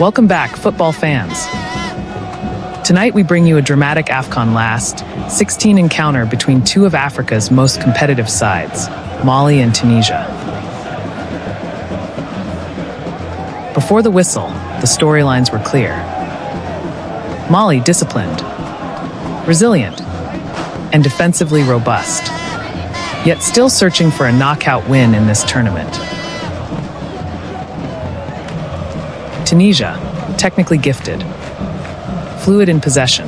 Welcome back, football fans. Tonight we bring you a dramatic AFCON last 16 encounter between two of Africa's most competitive sides, Mali and Tunisia. Before the whistle, the storylines were clear. Mali disciplined, resilient, and defensively robust, yet still searching for a knockout win in this tournament. Tunisia, technically gifted, fluid in possession,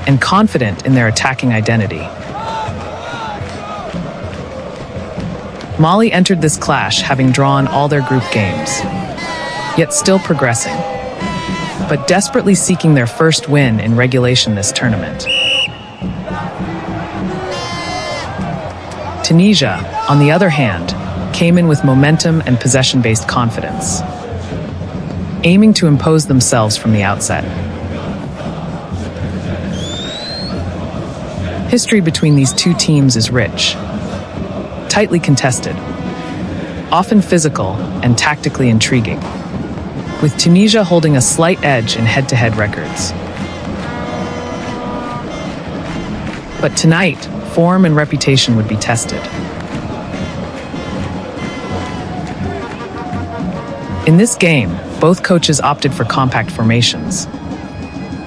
and confident in their attacking identity. Mali entered this clash having drawn all their group games, yet still progressing, but desperately seeking their first win in regulation this tournament. Tunisia, on the other hand, came in with momentum and possession-based confidence, aiming to impose themselves from the outset. History between these two teams is rich, tightly contested, often physical and tactically intriguing, with Tunisia holding a slight edge in head-to-head records. But tonight, form and reputation would be tested. In this game, both coaches opted for compact formations,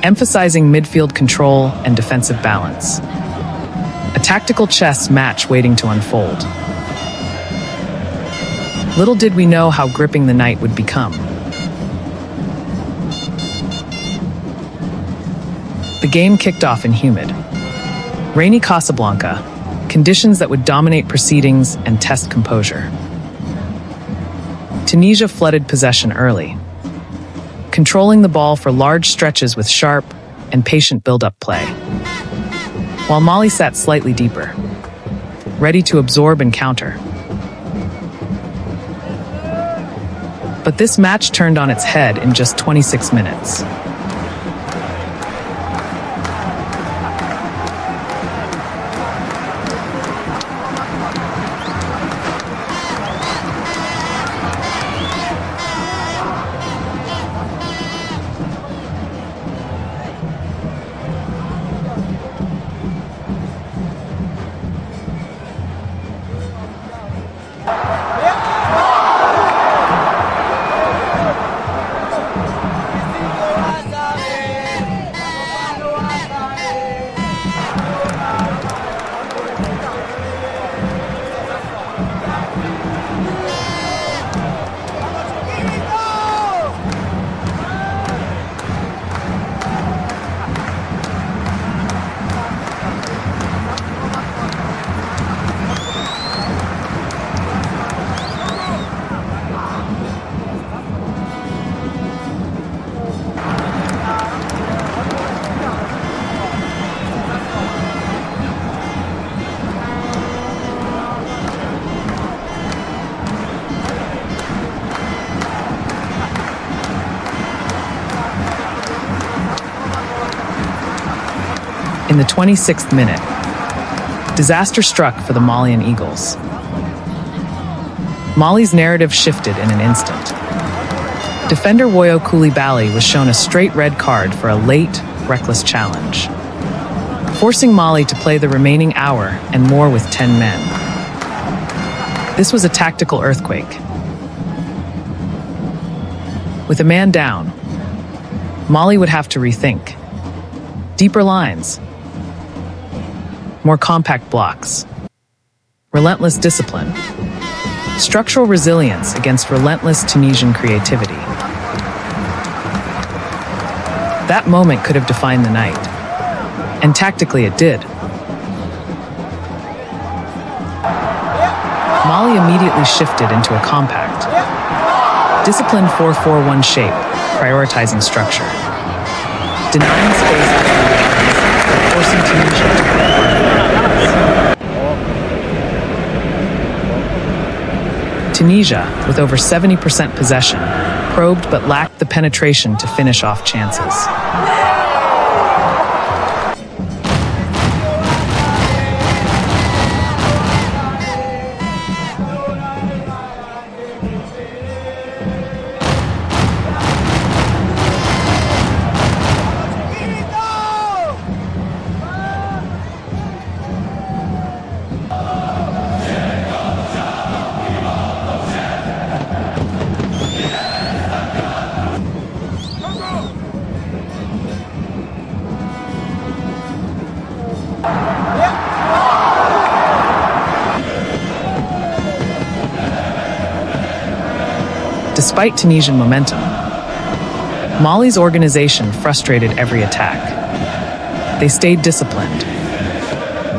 emphasizing midfield control and defensive balance. A tactical chess match waiting to unfold. Little did we know how gripping the night would become. The game kicked off in humid, rainy Casablanca, conditions that would dominate proceedings and test composure. Tunisia flooded possession early, controlling the ball for large stretches with sharp and patient build-up play, while Mali sat slightly deeper, ready to absorb and counter. But this match turned on its head in just 26 minutes. In the 26th minute, disaster struck for the Malian Eagles. Mali's narrative shifted in an instant. Defender Woyo Koulibaly was shown a straight red card for a late, reckless challenge, forcing Mali to play the remaining hour and more with 10 men. This was a tactical earthquake. With a man down, Mali would have to rethink. Deeper lines, more compact blocks, relentless discipline, structural resilience against relentless Tunisian creativity. That moment could have defined the night, and tactically it did. Mali immediately shifted into a compact, disciplined 4-4-1 shape, prioritizing structure, denying space and forcing Tunisia to Tunisia, with over 70% possession, probed but lacked the penetration to finish off chances. Despite Tunisian momentum, Mali's organization frustrated every attack. They stayed disciplined,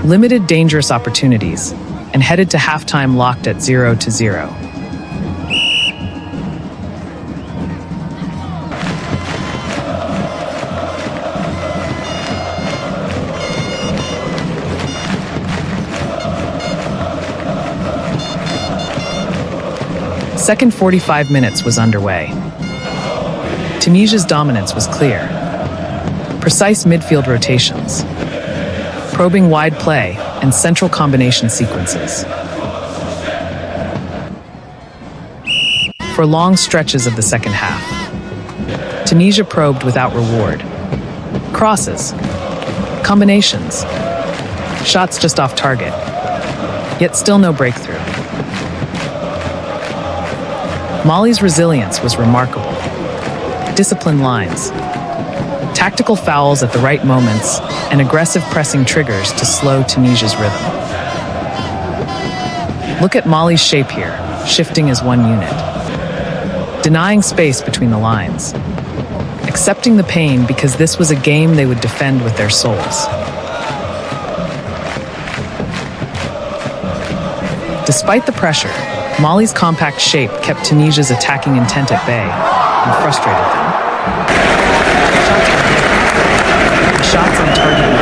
limited dangerous opportunities, and headed to halftime locked at 0-0. Second 45 minutes was underway. Tunisia's dominance was clear. Precise midfield rotations, probing wide play, and central combination sequences. For long stretches of the second half, Tunisia probed without reward. Crosses, combinations, shots just off target, yet still no breakthrough. Mali's resilience was remarkable. Disciplined lines, tactical fouls at the right moments, and aggressive pressing triggers to slow Tunisia's rhythm. Look at Mali's shape here, shifting as one unit. Denying space between the lines. Accepting the pain because this was a game they would defend with their souls. Despite the pressure, Mali's compact shape kept Tunisia's attacking intent at bay and frustrated them. Shots on target.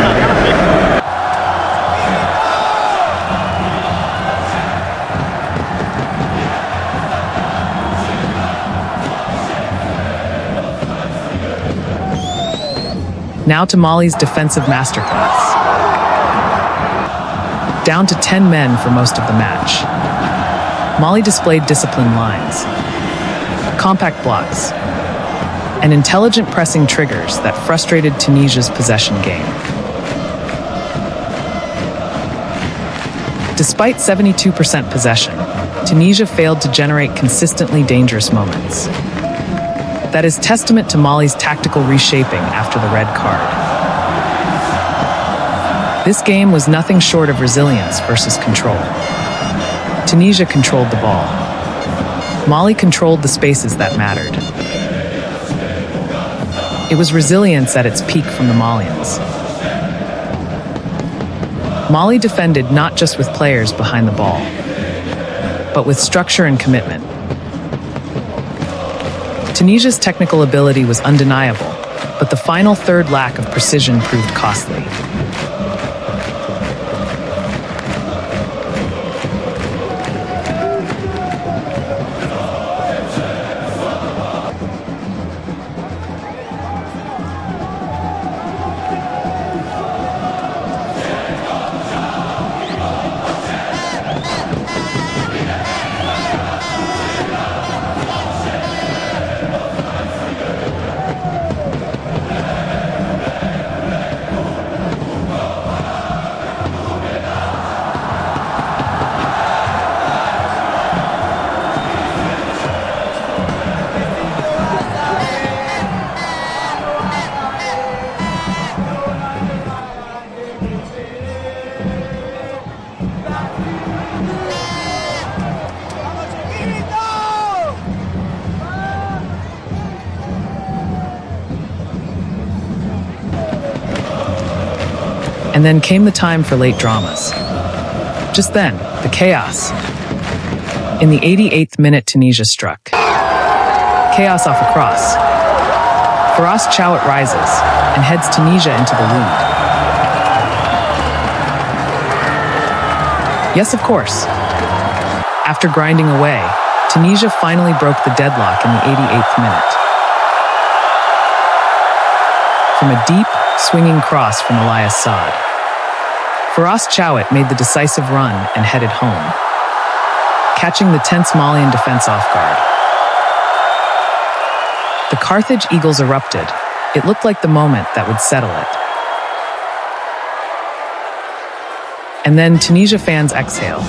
Now to Mali's defensive masterclass. Down to 10 men for most of the match, Mali displayed disciplined lines, compact blocks, and intelligent pressing triggers that frustrated Tunisia's possession game. Despite 72% possession, Tunisia failed to generate consistently dangerous moments. That is testament to Mali's tactical reshaping after the red card. This game was nothing short of resilience versus control. Tunisia controlled the ball. Mali controlled the spaces that mattered. It was resilience at its peak from the Malians. Mali defended not just with players behind the ball, but with structure and commitment. Tunisia's technical ability was undeniable, but the final third lack of precision proved costly. And then came the time for late dramas. Just then, the chaos. In the 88th minute, Tunisia struck. Chaos off a cross. Firas Chowet rises and heads Tunisia into the lead. Yes, of course. After grinding away, Tunisia finally broke the deadlock in the 88th minute. From a deep, swinging cross from Elias Saad, Firas Chowet made the decisive run and headed home, catching the tense Malian defense off guard. The Carthage Eagles erupted. It looked like the moment that would settle it. And then Tunisia fans exhale.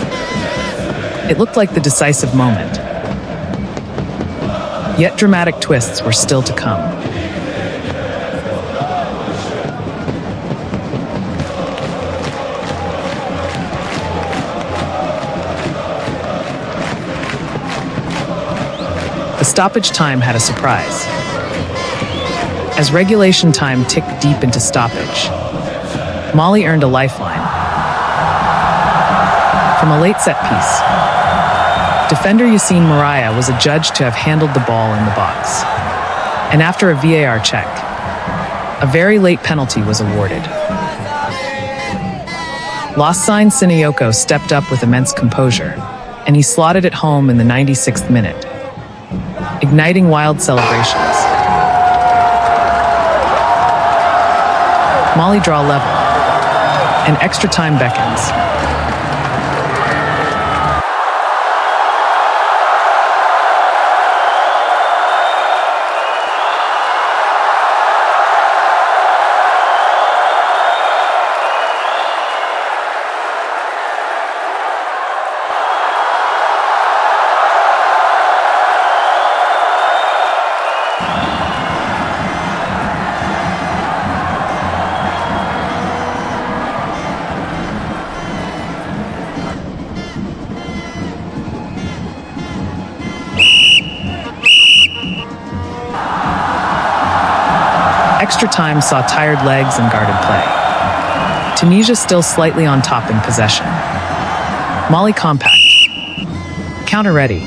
It looked like the decisive moment. Yet dramatic twists were still to come. The The stoppage time had a surprise. As regulation time ticked deep into stoppage, Mali earned a lifeline. From a late set piece, defender Yassine Maraya was adjudged to have handled the ball in the box. And after a VAR check, a very late penalty was awarded. Lassine Sinayoko stepped up with immense composure, and he slotted it home in the 96th minute, igniting wild celebrations. Mali draw level, and extra time beckons. Extra time saw tired legs and guarded play. Tunisia still slightly on top in possession. Mali compact. Counter ready.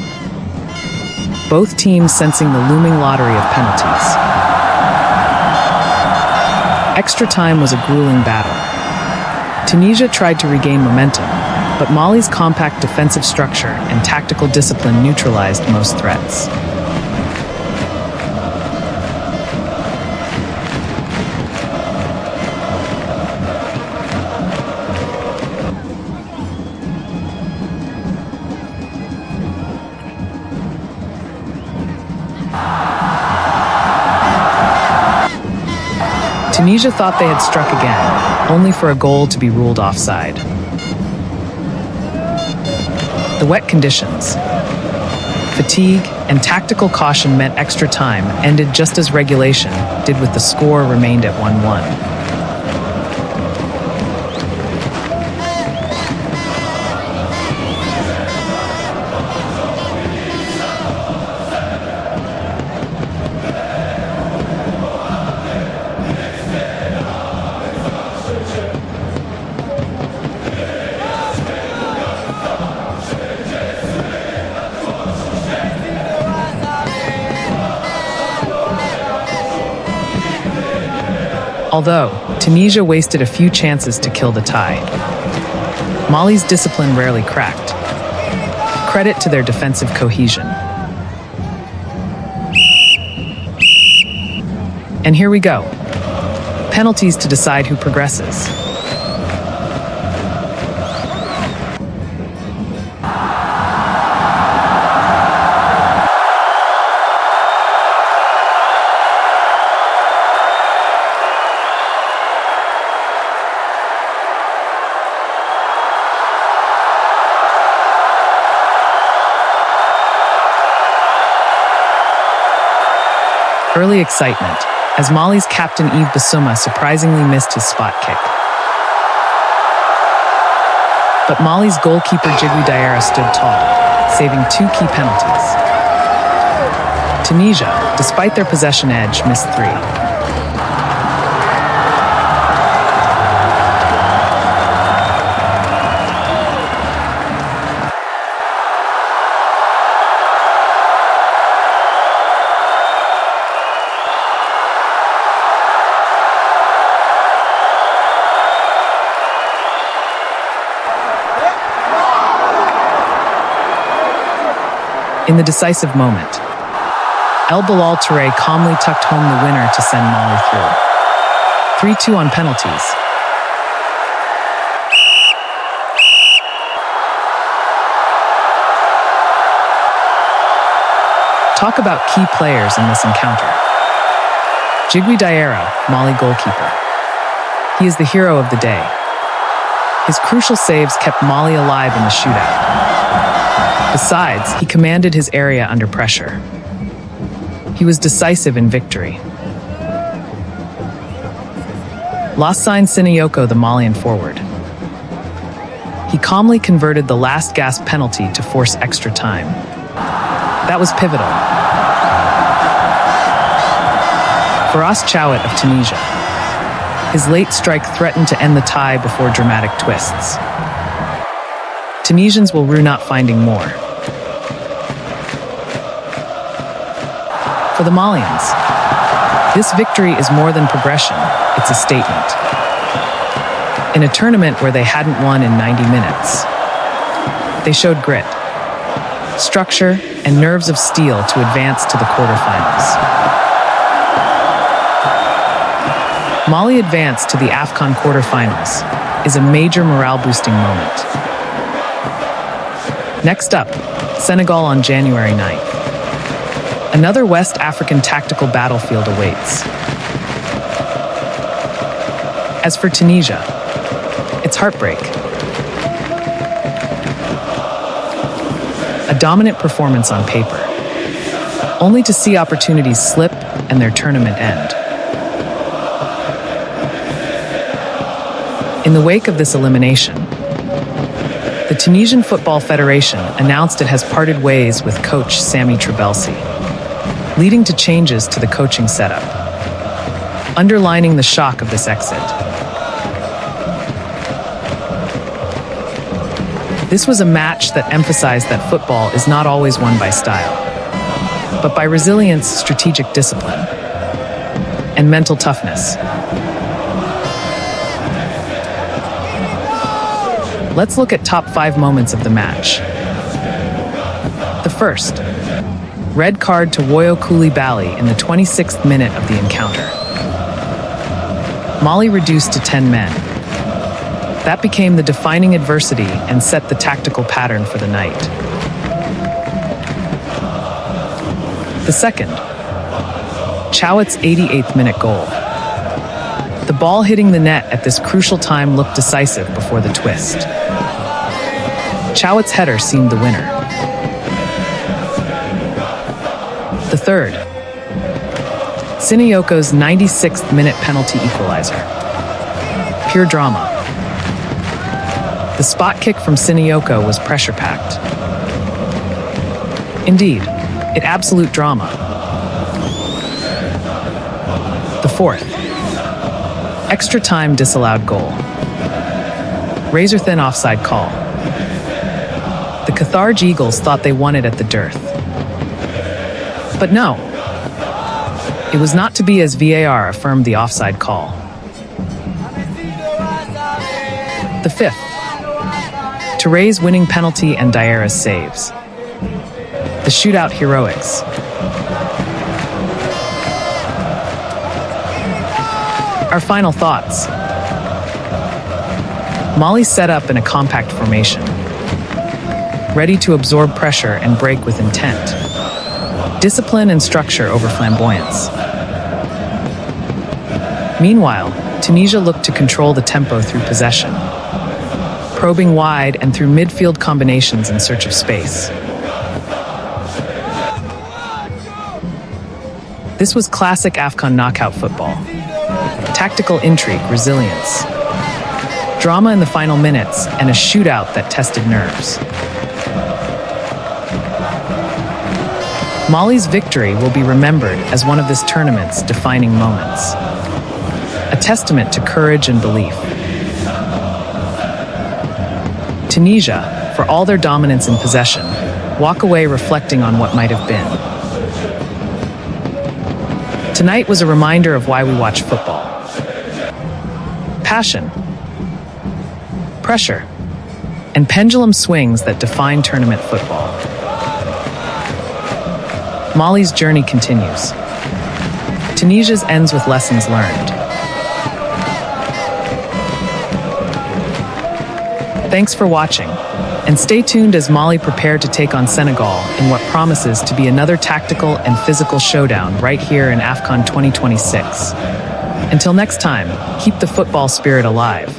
Both teams sensing the looming lottery of penalties. Extra time was a grueling battle. Tunisia tried to regain momentum, but Mali's compact defensive structure and tactical discipline neutralized most threats. Tunisia thought they had struck again, only for a goal to be ruled offside. The wet conditions, fatigue, and tactical caution meant extra time ended just as regulation did, with the score remained at 1-1. Although Tunisia wasted a few chances to kill the tie, Mali's discipline rarely cracked. Credit to their defensive cohesion. And here we go. Penalties to decide who progresses. Early excitement, as Mali's captain Yves Bissouma surprisingly missed his spot kick. But Mali's goalkeeper Djigui Diarra stood tall, saving 2 key penalties. Tunisia, despite their possession edge, missed 3. In the decisive moment, El Bilal Touré calmly tucked home the winner to send Mali through. 3-2 on penalties. Talk about key players in this encounter. Djigui Diarra, Mali goalkeeper. He is the hero of the day. His crucial saves kept Mali alive in the shootout. Besides, he commanded his area under pressure. He was decisive in victory. Lassine Sinayoko, the Malian forward. He calmly converted the last gasp penalty to force extra time. That was pivotal. Faraz Chouat of Tunisia. His late strike threatened to end the tie before dramatic twists. Tunisians will rue not finding more. For the Malians, this victory is more than progression, it's a statement. In a tournament where they hadn't won in 90 minutes, they showed grit, structure, and nerves of steel to advance to the quarterfinals. Mali advanced to the AFCON quarterfinals is a major morale-boosting moment. Next up, Senegal on January 9th. Another West African tactical battlefield awaits. As for Tunisia, it's heartbreak. A dominant performance on paper, only to see opportunities slip and their tournament end. In the wake of this elimination, the Tunisian Football Federation announced it has parted ways with coach Sami Trabelsi, leading to changes to the coaching setup, underlining the shock of this exit. This was a match that emphasized that football is not always won by style, but by resilience, strategic discipline, and mental toughness. Let's look at top 5 moments of the match. The first, red card to Woyo Koulibaly in the 26th minute of the encounter. Mali reduced to 10 men. That became the defining adversity and set the tactical pattern for the night. The second, Chouat's 88th minute goal. The ball hitting the net at this crucial time looked decisive before the twist. Chouat's header seemed the winner. The third, Siniyoko's 96th minute penalty equalizer. Pure drama. The spot kick from Siniyoko was pressure-packed. Indeed, it absolute drama. The fourth, extra time disallowed goal. Razor-thin offside call. The Carthage Eagles thought they won it at the dearth. But no, it was not to be, as VAR affirmed the offside call. The fifth, Touré's winning penalty and Diarra's saves. The shootout heroics. Our final thoughts. Mali set up in a compact formation, ready to absorb pressure and break with intent. Discipline and structure over flamboyance. Meanwhile, Tunisia looked to control the tempo through possession, probing wide and through midfield combinations in search of space. This was classic AFCON knockout football. Tactical intrigue, resilience, drama in the final minutes, and a shootout that tested nerves. Mali's victory will be remembered as one of this tournament's defining moments, a testament to courage and belief. Tunisia, for all their dominance in possession, walk away reflecting on what might have been. Tonight was a reminder of why we watch football. Passion, pressure, and pendulum swings that define tournament football. Mali's journey continues. Tunisia's ends with lessons learned. Thanks for watching, and stay tuned as Mali prepare to take on Senegal in what promises to be another tactical and physical showdown right here in AFCON 2026. Until next time, keep the football spirit alive.